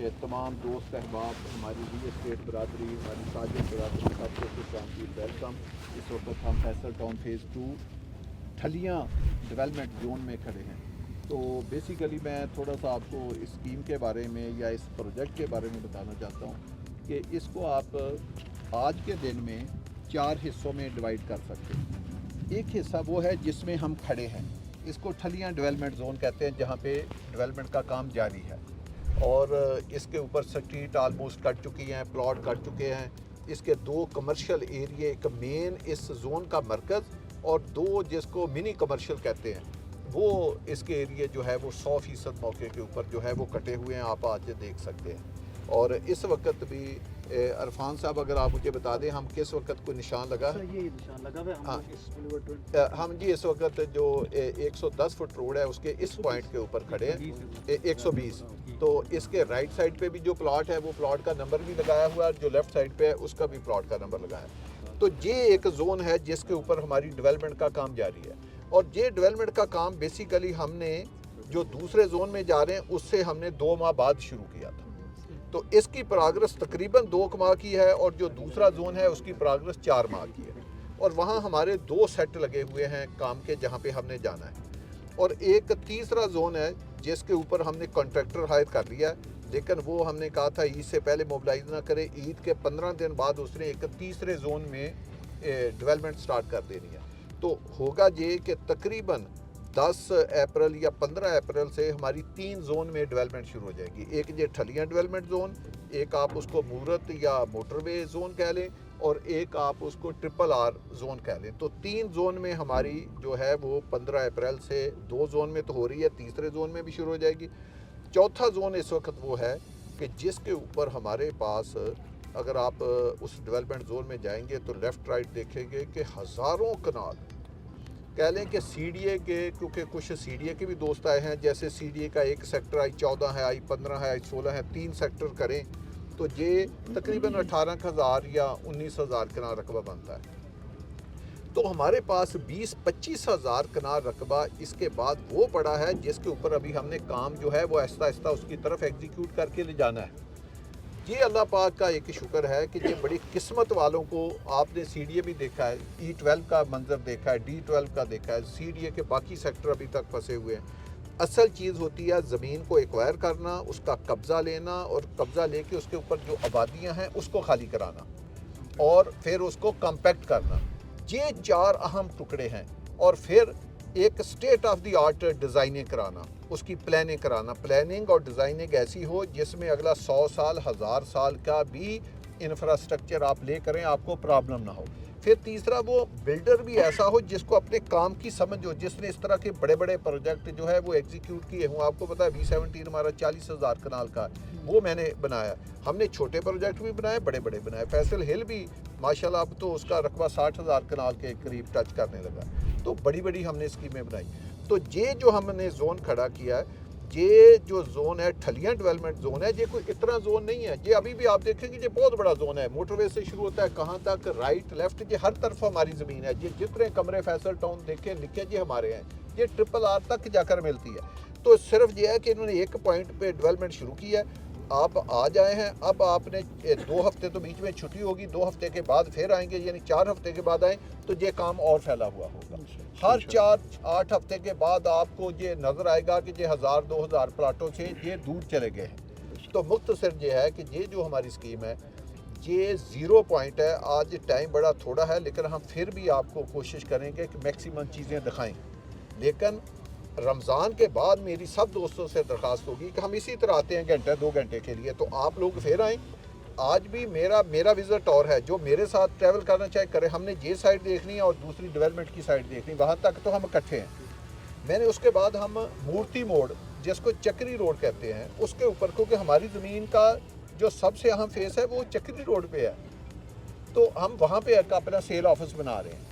तमाम दोस्त अहबाब, हमारी रियल एस्टेट बरादरी, हमारी ताजिर बरादरी, सबको खुश आमदीद वेलकम। इस वक्त हम Faisal town phase 2 Thaliyan development zone में खड़े हैं। तो बेसिकली मैं थोड़ा सा आपको इस स्कीम के बारे में या इस प्रोजेक्ट के बारे में बताना चाहता हूँ कि इसको आप आज के दिन में 4 हिस्सों में डिवाइड कर सकते हैं। एक हिस्सा वो है जिसमें हम खड़े हैं, इसको ठलियाँ डेवलपमेंट जोन कहते हैं, जहाँ पे डेवलपमेंट का काम जारी है और इसके ऊपर स्ट्रीट आलमोस्ट कट चुकी हैं, प्लॉट कट चुके हैं। इसके 2 कमर्शियल एरिए, एक मेन इस जोन का मरकज़ और 2 जिसको मिनी कमर्शियल कहते हैं, वो इसके एरिए जो है वो 100% मौके के ऊपर जो है वो कटे हुए हैं, आप आज देख सकते हैं। और इस वक्त भी अरफान साहब अगर आप मुझे बता दें हम किस वक्त कोई निशान लगा है? ये निशान लगा हुआ है। हम जी इस वक्त जो 110 फुट रोड है उसके इस पॉइंट के ऊपर खड़े हैं, 120। तो इसके राइट साइड पे भी जो प्लॉट है वो प्लॉट का नंबर भी लगाया हुआ है, जो लेफ्ट साइड पे है उसका भी प्लॉट का नंबर लगाया है। तो ये एक जोन है जिसके ऊपर हमारी डेवलपमेंट का काम जारी है। और ये डेवलपमेंट का काम बेसिकली हमने जो दूसरे जोन में जा रहे हैं उससे हमने 2 माह बाद शुरू किया था। तो इसकी प्रोग्रेस तकरीबन 2 माह की है और जो दूसरा जोन है उसकी प्रोग्रेस 4 माह की है। और वहाँ हमारे 2 सेट लगे हुए हैं काम के, जहाँ पे हमने जाना है। और एक तीसरा जोन है जिसके ऊपर हमने कॉन्ट्रैक्टर हायर कर लिया है, लेकिन वो हमने कहा था ईद से पहले मोबिलाइज ना करे। ईद के 15 दिन बाद उसने एक तीसरे जोन में डेवलपमेंट स्टार्ट कर देनी है। तो होगा ये कि तकरीबन 10 अप्रैल या 15 अप्रैल से हमारी 3 जोन में डेवलपमेंट शुरू हो जाएगी। एक ये ठलियाँ डेवलपमेंट जोन, एक आप उसको मूरत या मोटरवे जोन कह लें, और एक आप उसको RRR जोन कह लें। तो 3 जोन में हमारी जो है वो 15 अप्रैल से 2 जोन में तो हो रही है, तीसरे जोन में भी शुरू हो जाएगी। चौथा जोन इस वक्त वो है कि जिसके ऊपर हमारे पास, अगर आप उस डेवलपमेंट जोन में जाएंगे तो लेफ़्ट राइट देखेंगे कि हज़ारों कनाल, कह लें कि CDA के, क्योंकि कुछ CDA के भी दोस्त आए हैं, जैसे CDA का एक सेक्टर I14 है, I15 है, I16 है, 3 सेक्टर करें तो ये तकरीबन 18,000 या 19,000 कनाल रकबा बनता है। तो हमारे पास 20-25 हज़ार कनाल रकबा इसके बाद वो पड़ा है जिसके ऊपर अभी हमने काम जो है वो आहिस्ता आहिस्ता उसकी तरफ एग्जीक्यूट करके ले जाना है। ये अल्लाह पाक का एक शुक्र है कि ये बड़ी किस्मत वालों को, आपने CDA भी देखा है, E12 का मंजर देखा है, D12 का देखा है, CDA के बाकी सेक्टर अभी तक फंसे हुए हैं। असल चीज़ होती है ज़मीन को एक्वायर करना, उसका कब्ज़ा लेना और कब्ज़ा लेके उसके ऊपर जो आबादियाँ हैं उसको खाली कराना और फिर उसको कम्पैक्ट करना। ये 4 अहम टुकड़े हैं। और फिर एक state of the art designing कराना, उसकी प्लानिंग कराना। प्लानिंग और डिज़ाइनिंग ऐसी हो जिसमें अगला 100 साल 1000 साल का भी इंफ्रास्ट्रक्चर आप ले करें, आपको प्रॉब्लम ना हो। फिर तीसरा, वो बिल्डर भी ऐसा हो जिसको अपने काम की समझ हो, जिसने इस तरह के बड़े बड़े प्रोजेक्ट जो है वो एग्जीक्यूट किए हों। आपको पता है V17 हमारा 40,000 कनाल का, वो मैंने बनाया। हमने छोटे प्रोजेक्ट भी बनाए, बड़े बड़े बनाए। फैसल हिल भी माशाल्लाह अब तो उसका रकबा 60,000 कनाल के करीब टच करने लगा। तो बड़ी बड़ी हमने स्कीमें बनाई। तो ये जो हमने जोन खड़ा किया है, ये जो जोन है ठलियाँ डेवलपमेंट जोन है, ये कोई इतना जोन नहीं है। ये अभी भी आप देखेंगे ये बहुत बड़ा जोन है। मोटरवे से शुरू होता है कहाँ तक, राइट लेफ्ट, ये हर तरफ हमारी ज़मीन है। ये जितने कमरे फैसल टाउन देखे लिखे ये हमारे हैं, ये RRR तक जाकर मिलती है। तो सिर्फ ये है कि इन्होंने एक पॉइंट पे डेवलपमेंट शुरू किया है, आप आ जाए हैं। अब आपने 2 हफ्ते तो बीच में छुट्टी होगी, 2 हफ्ते के बाद फिर आएंगे, यानी 4 हफ्ते के बाद आएँ तो ये काम और फैला हुआ होगा। हर 4-8 हफ्ते के बाद आपको ये नज़र आएगा कि ये 1000-2000 प्लाटों से ये दूर चले गए हैं। तो मुख्तसर ये है कि ये जो हमारी स्कीम है ये 0 पॉइंट है। आज टाइम बड़ा थोड़ा है, लेकिन हम फिर भी आपको कोशिश करेंगे कि मैक्सिमम चीज़ें दिखाएं। लेकिन रमज़ान के बाद मेरी सब दोस्तों से दरख्वास्त होगी कि हम इसी तरह आते हैं घंटे 2 घंटे के लिए, तो आप लोग फिर आएँ। आज भी मेरा विज़िट और है, जो मेरे साथ ट्रैवल करना चाहे करे। हमने ये साइड देखनी है और दूसरी डेवलपमेंट की साइड देखनी, वहाँ तक तो हम इकट्ठे हैं। मैंने उसके बाद हम मूर्ति मोड़, जिसको चक्री रोड कहते हैं, उसके ऊपर, क्योंकि हमारी ज़मीन का जो सबसे अहम फेस है वो चक्री रोड पे है, तो हम वहाँ पे अपना सेल ऑफिस बना रहे हैं।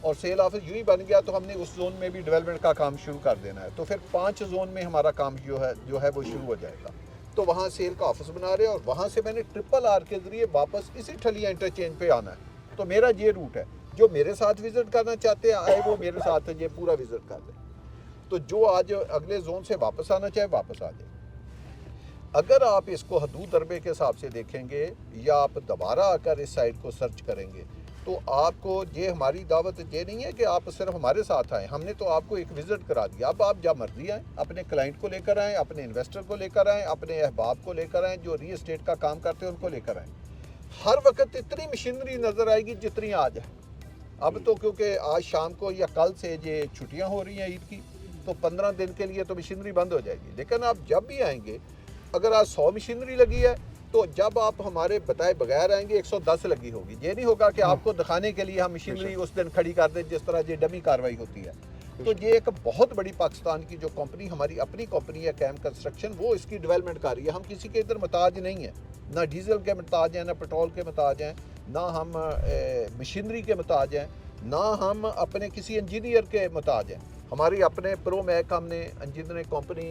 और सेल ऑफिस यूँ ही बन गया तो हमने उस जोन में भी डेवलपमेंट का काम शुरू कर देना है। तो फिर 5 जोन में हमारा काम जो है वो शुरू हो जाएगा। तो वहाँ सेल का ऑफिस बना रहे हैं और वहाँ से मैंने RRR के ज़रिए वापस इसी ठलियाँ इंटरचेंज पे आना है। तो मेरा ये रूट है, जो मेरे साथ विज़िट करना चाहते हैं आए, वो मेरे साथ ये पूरा विज़िट कर लें। तो जो आज अगले जोन से वापस आना चाहे वापस आ जाए। अगर आप इसको हदूद दरबे के हिसाब से देखेंगे या आप दोबारा आकर इस साइट को सर्च करेंगे तो आपको ये हमारी दावत ये नहीं है कि आप सिर्फ हमारे साथ आएँ, हमने तो आपको एक विज़िट करा दिया। अब आप जब मर्जी आएँ, अपने क्लाइंट को लेकर आएँ, अपने इन्वेस्टर को लेकर आएँ, अपने अहबाब को लेकर आएँ, जो रियल एस्टेट का काम करते हैं उनको लेकर आएँ। हर वक्त इतनी मशीनरी नज़र आएगी जितनी आज है। अब तो क्योंकि आज शाम को या कल से ये छुट्टियाँ हो रही हैं ईद की, तो 15 दिन के लिए तो मशीनरी बंद हो जाएगी। लेकिन आप जब भी आएंगे, अगर आज 100 मशीनरी लगी है तो जब आप हमारे बताए बगैर आएंगे 110 लगी होगी। ये नहीं होगा कि आपको दिखाने के लिए हम मशीनरी उस दिन खड़ी कर दें जिस तरह ये डमी कार्रवाई होती है। तो ये एक बहुत बड़ी पाकिस्तान की जो कंपनी, हमारी अपनी कंपनी है कैम कंस्ट्रक्शन, वो इसकी डेवलपमेंट कर रही है। हम किसी के इधर मुताज नहीं है, ना डीजल के मुताज हैं, ना पेट्रोल के मुताज हैं, ना हम मशीनरी के मुताज हैं, ना हम अपने किसी इंजीनियर के मुताज हैं। हमारी अपने प्रो मैक हमने इंजीनियरिंग कंपनी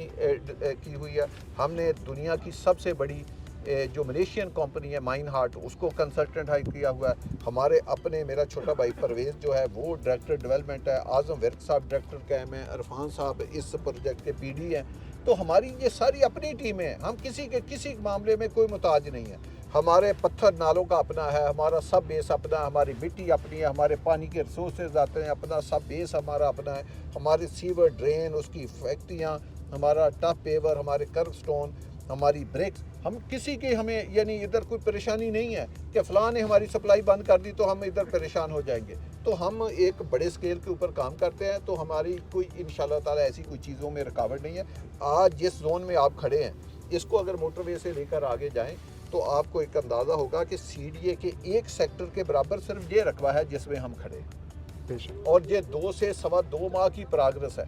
की हुई है। हमने दुनिया की सबसे बड़ी जो मलेशियन कंपनी है माइन हार्ट, उसको कंसल्टेंट हायर किया हुआ है। हमारे अपने मेरा छोटा भाई परवेज़ जो है वो डायरेक्टर डेवलपमेंट है, आज़म वर्क साहब डायरेक्टर कैम है, इरफान साहब इस प्रोजेक्ट के पीडी हैं। तो हमारी ये सारी अपनी टीम है, हम किसी मामले में कोई मुताज नहीं है। हमारे पत्थर नालों का अपना है, हमारा सब बेस अपना है, हमारी मिट्टी अपनी है, हमारे पानी के रिसोर्सेज आते हैं अपना, सब बेस हमारा अपना है, हमारे सीवर ड्रेन, उसकी फैक्ट्रियाँ, हमारा टफ पेवर, हमारे कर्व स्टोन, हमारी ब्रिक्स, हम किसी की हमें यानी इधर कोई परेशानी नहीं है कि फ़लाँ ने हमारी सप्लाई बंद कर दी तो हम इधर परेशान हो जाएंगे। तो हम एक बड़े स्केल के ऊपर काम करते हैं, तो हमारी कोई इंशाल्लाह ताला ऐसी कोई चीज़ों में रुकावट नहीं है। आज जिस जोन में आप खड़े हैं, इसको अगर मोटरवे से लेकर आगे जाएँ तो आपको एक अंदाज़ा होगा कि CDA के एक सेक्टर के बराबर सिर्फ ये रकबा है जिसमें हम खड़े हैं। और ये 2 से सवा 2 माह की प्रोग्रेस है।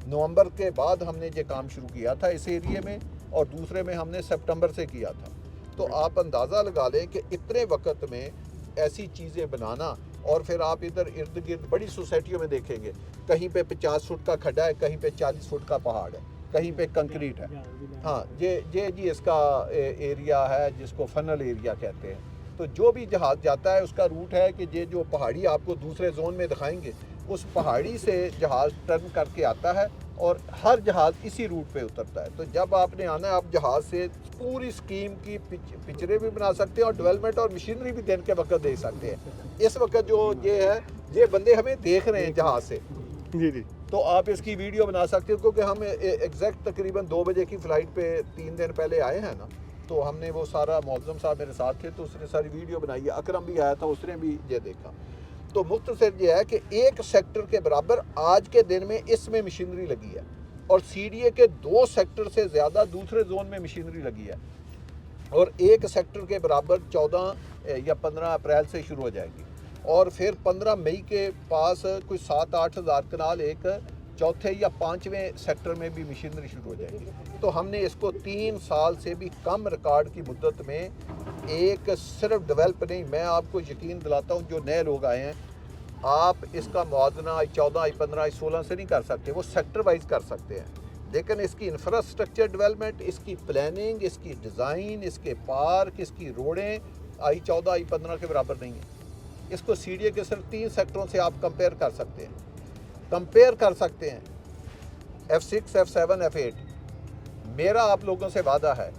नवंबर के बाद हमने ये काम शुरू किया था इस एरिए में, और दूसरे में हमने सितंबर से किया था। तो आप अंदाज़ा लगा लें कि इतने वक्त में ऐसी चीज़ें बनाना, और फिर आप इधर इर्द गिर्द बड़ी सोसाइटियों में देखेंगे, कहीं पे 50 फुट का खड्डा है, कहीं पे 40 फुट का पहाड़ है, कहीं पे कंक्रीट है। हाँ, ये जी इसका एरिया है जिसको फनल एरिया कहते हैं। तो जो भी जहाज़ जाता है उसका रूट है कि ये जो पहाड़ी आपको दूसरे जोन में दिखाएंगे, उस पहाड़ी से जहाज़ टर्न करके आता है और हर जहाज़ इसी रूट पे उतरता है। तो जब आपने आना है, आप जहाज़ से पूरी स्कीम की पिक्चरें भी बना सकते हैं और डेवलपमेंट और मशीनरी भी दिन के वक्त देख सकते हैं। इस वक्त जो ये है, ये बंदे हमें देख रहे हैं जहाज़ से जी। तो आप इसकी वीडियो बना सकते हो, क्योंकि हम एग्जैक्ट तकरीबन 2 बजे की फ़्लाइट पे 3 दिन पहले आए हैं ना, तो हमने वो सारा, मौज़म साहब मेरे साथ थे तो उसने सारी वीडियो बनाई है, अकरम भी आया था, उसने भी ये देखा। तो मुख्तसर ये है कि एक सेक्टर के बराबर आज के दिन में इसमें मशीनरी लगी है, और CDA के 2 सेक्टर से ज़्यादा दूसरे जोन में मशीनरी लगी है, और एक सेक्टर के बराबर 14 या 15 अप्रैल से शुरू हो जाएगी, और फिर 15 मई के पास कोई 7-8 हज़ार कनाल एक चौथे या 5वें सेक्टर में भी मशीनरी शुरू हो जाएगी। तो हमने इसको 3 साल से भी कम रिकॉर्ड की मुद्दत में एक सिर्फ डेवलप नहीं, मैं आपको यकीन दिलाता हूँ जो नए लोग आए हैं, आप इसका मुआवजना 14, 15, 16 से नहीं कर सकते, वो सेक्टर वाइज कर सकते हैं। लेकिन इसकी इंफ्रास्ट्रक्चर डेवलपमेंट, इसकी प्लानिंग, इसकी डिज़ाइन, इसके पार्क, इसकी रोडें I14, I15 के बराबर नहीं है। इसको CDA के सिर्फ 3 सेक्टरों से आप कंपेयर कर सकते हैं, F6, F7, F8। मेरा आप लोगों से वादा है,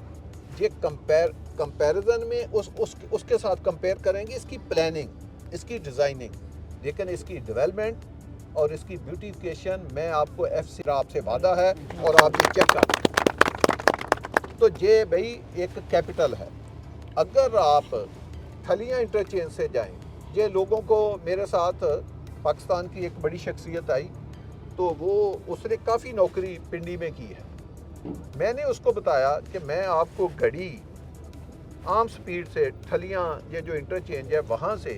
ये कंपैरिजन में उसके साथ कंपेयर करेंगे इसकी प्लानिंग, इसकी डिज़ाइनिंग, लेकिन इसकी डेवलपमेंट और इसकी ब्यूटिफिकेशन मैं आपको F6 आपसे वादा है, और आप ये चेक कर। तो ये भाई एक कैपिटल है। अगर आप थलियाँ इंटरचेंज से जाएं, ये लोगों को, मेरे साथ पाकिस्तान की एक बड़ी शख्सियत आई, तो उसने काफ़ी नौकरी पिंडी में की है। मैंने उसको बताया कि मैं आपको घड़ी आम स्पीड से थलियाँ, ये जो इंटरचेंज है वहाँ से,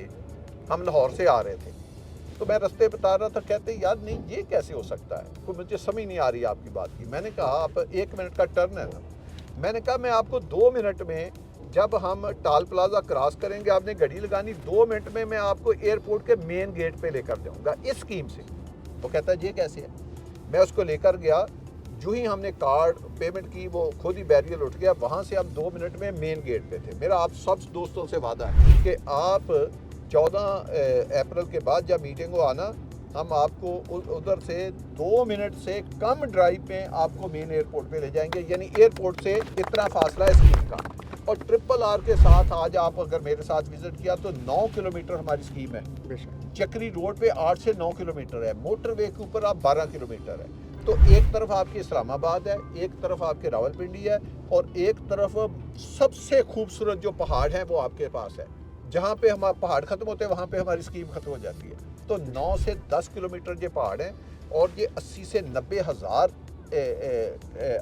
हम लाहौर से आ रहे थे, तो मैं रास्ते बता रहा था, कहते यार नहीं ये कैसे हो सकता है, कोई मुझे समझ नहीं आ रही आपकी बात की। मैंने कहा आप 1 मिनट का टर्न है ना, मैंने कहा मैं आपको 2 मिनट में, जब हम टाल प्लाजा क्रॉस करेंगे, आपने घड़ी लगानी, 2 मिनट में मैं आपको एयरपोर्ट के मेन गेट पे लेकर जाऊंगा इस स्कीम से। वो कहता है ये कैसे है। मैं उसको लेकर गया, जो ही हमने कार्ड पेमेंट की, वो खुद ही बैरियर उठ गया, वहाँ से हम 2 मिनट में मेन गेट पे थे। मेरा आप सब दोस्तों से वादा है कि आप 14 अप्रैल के बाद जब मीटिंग हो आना, हम आपको उधर से 2 मिनट से कम ड्राइव में आपको मेन एयरपोर्ट पे ले जाएंगे, यानी एयरपोर्ट से इतना फासला है स्कीम का। और ट्रिपल आर के साथ आज आप अगर मेरे साथ विजिट किया तो 9 किलोमीटर हमारी स्कीम है। चक्री रोड पे 8 से 9 किलोमीटर है, मोटरवे के ऊपर आप 12 किलोमीटर है। तो एक तरफ आपकी इस्लामाबाद है, एक तरफ आपके रावलपिंडी है, और एक तरफ सबसे खूबसूरत जो पहाड़ है वो आपके पास है। जहाँ पे हमारे पहाड़ खत्म होते हैं वहाँ पे हमारी स्कीम खत्म हो जाती है। तो 9 से 10 किलोमीटर ये पहाड़ हैं, और ये 80 से 90 हज़ार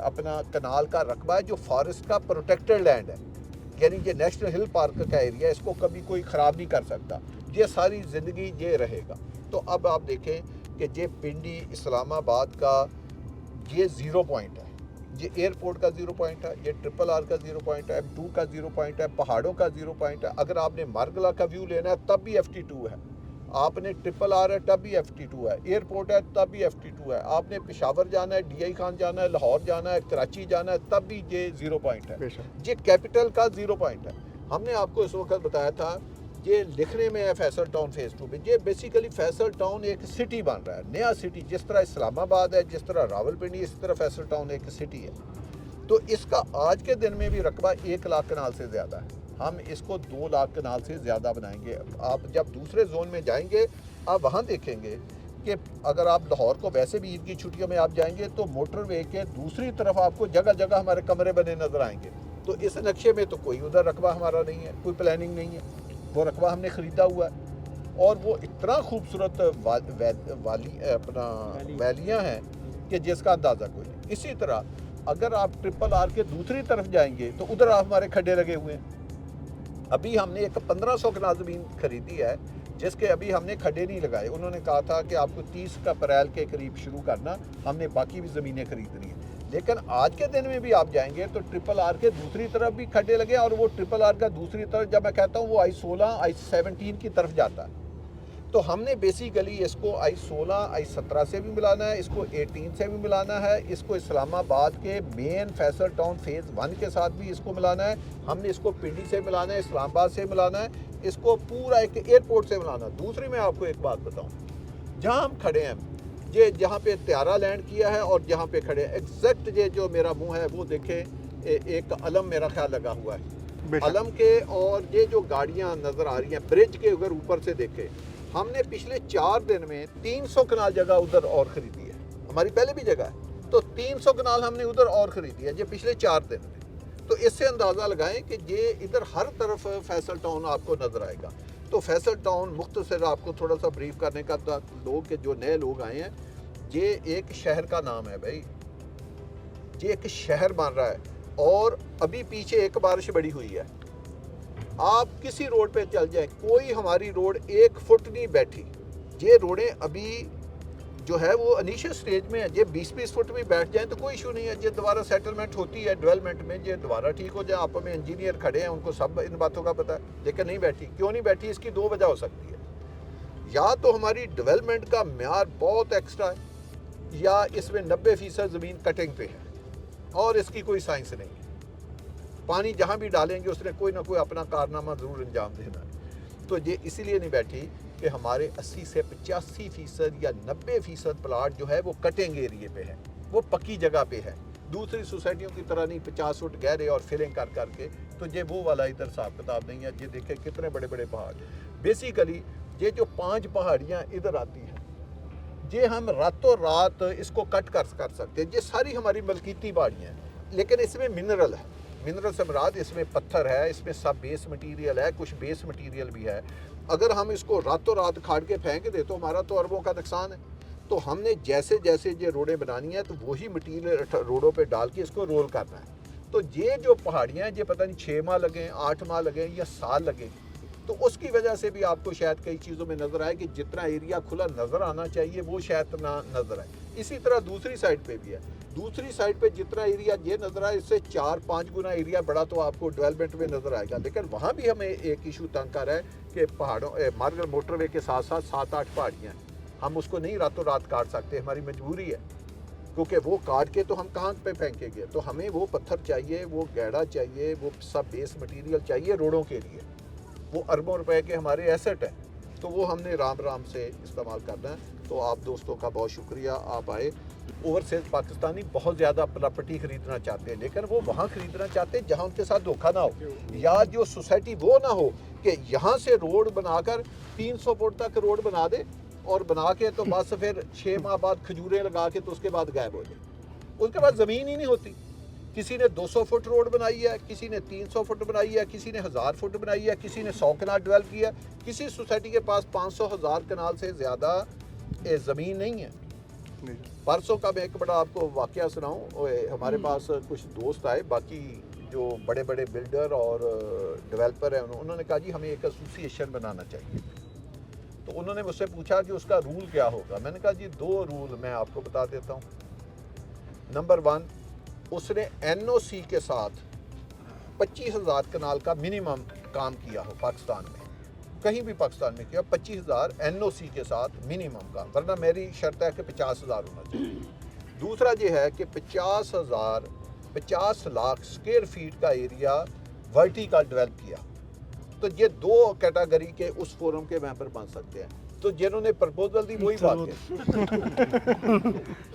अपना कनाल का रकबा है, जो फॉरेस्ट का प्रोटेक्टेड लैंड है, यानी ये नेशनल हिल पार्क का एरिया, इसको कभी कोई ख़राब नहीं कर सकता, ये सारी ज़िंदगी ये रहेगा। तो अब आप देखें कि ये पिंडी इस्लामाबाद का ये 0 पॉइंट है, ये एयरपोर्ट का 0 पॉइंट है, ये ट्रिपल आर का 0 पॉइंट है, M2 का 0 पॉइंट है, पहाड़ों का 0 पॉइंट है। अगर आपने मारगला का व्यू लेना है तब भी FT2 है, आपने ट्रिपल आर है तब भी FT2 है, एयरपोर्ट है तब भी FT2 है, आपने पेशावर जाना है, DI खान जाना है, लाहौर जाना है, कराची जाना है, तब भी ये 0 पॉइंट है। ये कैपिटल का 0 पॉइंट है। हमने आपको इस वक्त बताया था ये लिखने में है फैसल टाउन फेज़ 2 में। ये बेसिकली फैसल टाउन एक सिटी बन रहा है, नया सिटी, जिस तरह इस्लामाबाद है, जिस तरह रावलपिंडी, इस तरह फैसल टाउन एक सिटी है। तो इसका आज के दिन में भी रकबा 1 लाख कनाल से ज़्यादा है। हम इसको 2 लाख कनाल से ज़्यादा बनाएंगे। आप जब दूसरे जोन में जाएंगे आप वहाँ देखेंगे कि अगर आप लाहौर को वैसे भी ईद की छुट्टियों में आप जाएंगे तो मोटरवे के दूसरी तरफ आपको जगह जगह हमारे कमरे बने नज़र आएंगे। तो इस नक्शे में तो कोई उधर रकबा हमारा नहीं है, कोई प्लानिंग नहीं है, वो रकबा हमने ख़रीदा हुआ है। और वो इतना खूबसूरत वैलियाँ हैं कि जिसका अंदाज़ा कोई नहीं। इसी तरह अगर आप ट्रिपल आर के दूसरी तरफ जाएंगे तो उधर हमारे खड्डे लगे हुए हैं। अभी हमने एक 1500 कनाल ज़मीन खरीदी है, जिसके अभी हमने खड्डे नहीं लगाए। उन्होंने कहा था कि आपको 30 अप्रैल के करीब शुरू करना, हमने बाकी भी ज़मीनें खरीदनी है। लेकिन आज के दिन में भी आप जाएंगे तो ट्रिपल आर के दूसरी तरफ भी खड्डे लगे, और वो ट्रिपल आर का दूसरी तरफ जब मैं कहता हूँ वो I-16 I-17 की तरफ जाता है। तो हमने बेसिकली इसको I-16 I-17 से भी मिलाना है, इसको 18 से भी मिलाना है, इसको इस्लामाबाद के मेन फैसल टाउन फेज़ 1 के साथ भी इसको मिलाना है, हमने इसको पिंडी से मिलाना है, इस्लामाबाद से मिलाना है, इसको पूरा एक एयरपोर्ट से मिलाना है। दूसरी मैं आपको एक बात बताऊँ, जहाँ हम खड़े हैं, ये जहाँ पे त्यारा लैंड किया है और जहाँ पे खड़े हैं, एग्जैक्ट ये जो मेरा मुँह है वो देखें, एक अलम मेरा ख्याल लगा हुआ है अलम के, और ये जो गाड़ियाँ नज़र आ रही हैं ब्रिज के अगर ऊपर से देखें, हमने पिछले 4 दिन में 300 कनाल जगह उधर और ख़रीदी है। हमारी पहले भी जगह है, तो 300 कनाल हमने उधर और ख़रीदी है ये पिछले 4 दिन में। तो इससे अंदाज़ा लगाएं कि ये इधर हर तरफ फैसल टाउन आपको नज़र आएगा। तो फैसल टाउन मुख्तसर आपको थोड़ा सा ब्रीफ करने का, लोग के जो नए लोग आए हैं, ये एक शहर का नाम है भाई, ये एक शहर बन रहा है, और अभी पीछे एक बारिश बड़ी हुई है। आप किसी रोड पे चल जाएं, कोई हमारी रोड 1 फुट नहीं बैठी। ये रोडें अभी जो है वो इनिशियल स्टेज में है, ये 20-20 फुट में बैठ जाएं तो कोई इशू नहीं है। ये दोबारा सेटलमेंट होती है डेवलपमेंट में, ये दोबारा ठीक हो जाए। आप में इंजीनियर खड़े हैं, उनको सब इन बातों का पता है, लेकिन नहीं बैठी। क्यों नहीं बैठी? इसकी 2 वजह हो सकती है, या तो हमारी डेवलपमेंट का म्यार बहुत एक्स्ट्रा है, या इसमें 90% ज़मीन कटिंग पे है और इसकी कोई साइंस नहीं है। पानी जहाँ भी डालेंगे उसने कोई ना कोई अपना कारनामा ज़रूर अंजाम देना है। तो ये इसीलिए नहीं बैठी कि हमारे 80 से 85% या 90% प्लाट जो है वो कटिंग एरिए पे है, वो पक्की जगह पे है। दूसरी सोसाइटियों की तरह नहीं 50 फुट गहरे और फिलिंग कर करके, तो ये वो वाला इधर हिसाब किताब नहीं है। ये देखें कितने बड़े बड़े पहाड़। बेसिकली ये जो 5 पहाड़ियाँ इधर आती हैं, ये हम रातों रात इसको कट कर सकते हैं। ये सारी हमारी मलकीती पहाड़ियाँ हैं, लेकिन इसमें मिनरल है। मिनरल से मुराद इसमें पत्थर है, इसमें सब बेस मटेरियल है, कुछ बेस मटेरियल भी है। अगर हम इसको रातों रात खाड़ के फेंक दे तो हमारा तो अरबों का नुकसान है। तो हमने जैसे जैसे ये रोडें बनानी है तो वही मटेरियल रोडों पे डाल के इसको रोल करना है। तो ये जो पहाड़ियाँ हैं, ये पता नहीं 6 माह लगें, 8 माह लगें या साल लगें, तो उसकी वजह से भी आपको शायद कई चीज़ों में नज़र आए कि जितना एरिया खुला नज़र आना चाहिए वो शायद ना नज़र आए। इसी तरह दूसरी साइड पे भी है, दूसरी साइड पे जितना एरिया ये नज़र आए इससे 4-5 गुना एरिया बड़ा तो आपको डेवलपमेंट में नज़र आएगा। लेकिन वहाँ भी हमें एक इशू तंग कर रहा है कि पहाड़ों मार्गल मोटरवे के साथ साथ 7-8 पहाड़ियाँ, हम उसको नहीं रातों रात काट सकते, हमारी मजबूरी है, क्योंकि वो काट के तो हम कहाँ पे फेंकेंगे। तो हमें वो पत्थर चाहिए, वो गैड़ा चाहिए, वो सब बेस मटीरियल चाहिए रोडों के लिए। वो अरबों रुपए के हमारे एसेट हैं, तो वो हमने राम राम से इस्तेमाल करना है। तो आप दोस्तों का बहुत शुक्रिया, आप आए। ओवरसीज पाकिस्तानी बहुत ज़्यादा प्रॉपर्टी खरीदना चाहते हैं, लेकिन वो वहाँ खरीदना चाहते हैं जहाँ उनके साथ धोखा ना हो, या जो सोसाइटी वो ना हो कि यहाँ से रोड बनाकर 300 फुट तक रोड बना दे और बना के तो बस फिर 6 माह बाद खजूरें लगा के तो उसके बाद गायब हो जाए, उसके बाद ज़मीन ही नहीं होती। किसी ने 200 फुट रोड बनाई है, किसी ने 300 फुट बनाई है, किसी ने 1000 फुट बनाई है, किसी ने 100 कनाल डेवलप किया, किसी सोसाइटी के पास 500,000 कनाल से ज़्यादा ज़मीन नहीं है। परसों का मैं एक बड़ा आपको वाकया सुनाऊं, हमारे पास कुछ दोस्त आए, बाकी जो बड़े बड़े बिल्डर और डेवलपर हैं उन्होंने कहा जी हमें एक एसोसिएशन बनाना चाहिए। तो उन्होंने मुझसे पूछा कि उसका रूल क्या होगा। मैंने कहा जी 2 रूल मैं आपको बता देता हूँ। नंबर 1, उसने NOC के साथ 25,000 कनाल का मिनिमम काम किया हो पाकिस्तान में, कहीं भी पाकिस्तान में किया 25,000 NOC के साथ मिनिमम का, वरना मेरी शर्त है कि 50,000 होना चाहिए। दूसरा ये है कि 50 लाख स्क्वायर फीट का एरिया वर्टिकल डेवलप किया। तो ये 2 कैटेगरी के उस फोरम के मेंबर बन सकते हैं। तो जिन्होंने प्रपोजल दी वही बात है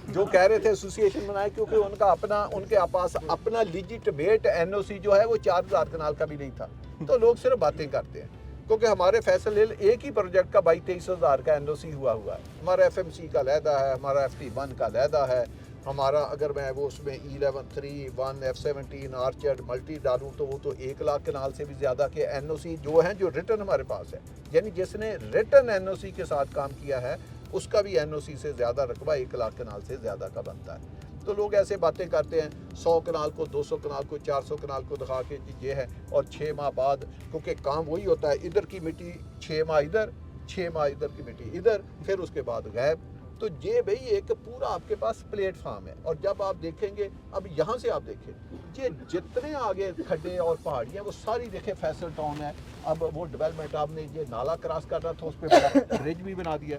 जो कह रहे थे एसोसिएशन बनाए, क्योंकि उनके पास अपना लीजिटिमेट NOC जो है वो 4,000 कनाल का भी नहीं था। तो लोग सिर्फ बातें करते हैं, क्योंकि हमारे फैसल हिल एक ही प्रोजेक्ट का 22,000 का NOC हुआ है। हमारा FMC का लहदा है, हमारा FT1 का लहदा है, हमारा अगर मैं वो उसमें 11, 3, 1, F17 आर्चर्ड मल्टी डालूँ तो वो तो 1 लाख कनाल से भी ज़्यादा के NOC जो हैं जो रिटर्न हमारे पास है। यानी जिसने रिटर्न NOC के साथ काम किया है उसका भी NOC से ज़्यादा रकबा 1 लाख कनाल से ज़्यादा का बनता है। तो लोग ऐसे बातें करते हैं, 100 कनाल को, 200 कनाल को, 400 कनाल को दिखा के ये है, और 6 माह बाद, क्योंकि काम वही होता है, इधर की मिट्टी 6 माह इधर, 6 माह इधर की मिट्टी इधर, फिर उसके बाद गायब। तो ये भाई एक पूरा आपके पास प्लेटफार्म है। और जब आप देखेंगे, अब यहाँ से आप देखें, ये जितने आगे खड्डे और पहाड़ियाँ वो सारी देखें फैसल टाउन है। अब वो डेवलपमेंट, आपने ये नाला क्रॉस कर रहा था उस पर ब्रिज भी बना दिया।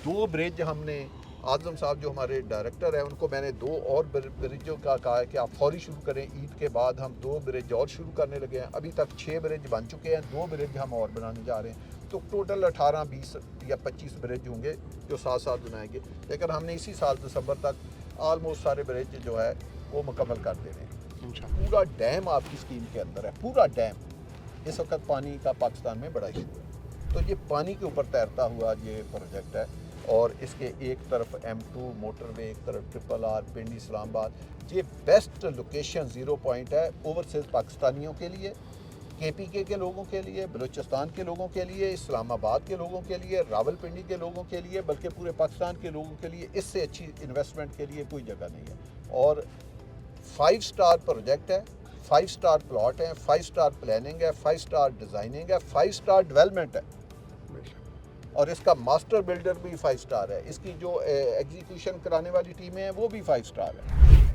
2 ब्रिज हमने, आजम साहब जो हमारे डायरेक्टर हैं उनको मैंने 2 और ब्रिजों का कहा है कि आप फौरी शुरू करें। ईद के बाद हम 2 ब्रिज और शुरू करने लगे हैं। अभी तक 6 ब्रिज बन चुके हैं, 2 ब्रिज हम और बनाने जा रहे हैं। तो टोटल 18, 20 या 25 ब्रिज होंगे जो साथ साथ बनाएंगे। लेकिन हमने इसी साल दिसंबर तक ऑलमोस्ट सारे ब्रिज जो है वो मुकम्मल कर देने हैं। पूरा डैम आपकी स्कीम के अंदर है, पूरा डैम। इस वक्त पानी का पाकिस्तान में बड़ा इशू है, तो ये पानी के ऊपर तैरता हुआ ये प्रोजेक्ट है। और इसके एक तरफ M2 मोटरवे, एक तरफ RRR पिंडी इस्लामाबाद। ये बेस्ट लोकेशन 0 पॉइंट है ओवरसीज पाकिस्तानियों के लिए, KPK के लोगों के लिए, बलूचिस्तान के लोगों के लिए, इस्लामाबाद के लोगों के लिए, रावलपिंडी के लोगों के लिए, बल्कि पूरे पाकिस्तान के लोगों के लिए इससे अच्छी इन्वेस्टमेंट के लिए कोई जगह नहीं है। और 5 स्टार प्रोजेक्ट है, 5 स्टार प्लॉट है, 5 स्टार प्लानिंग है, 5 स्टार डिज़ाइनिंग है, 5 स्टार डेवलपमेंट है, और इसका मास्टर बिल्डर भी 5 स्टार है। इसकी जो एग्जीक्यूशन कराने वाली टीमें हैं वो भी 5 स्टार है।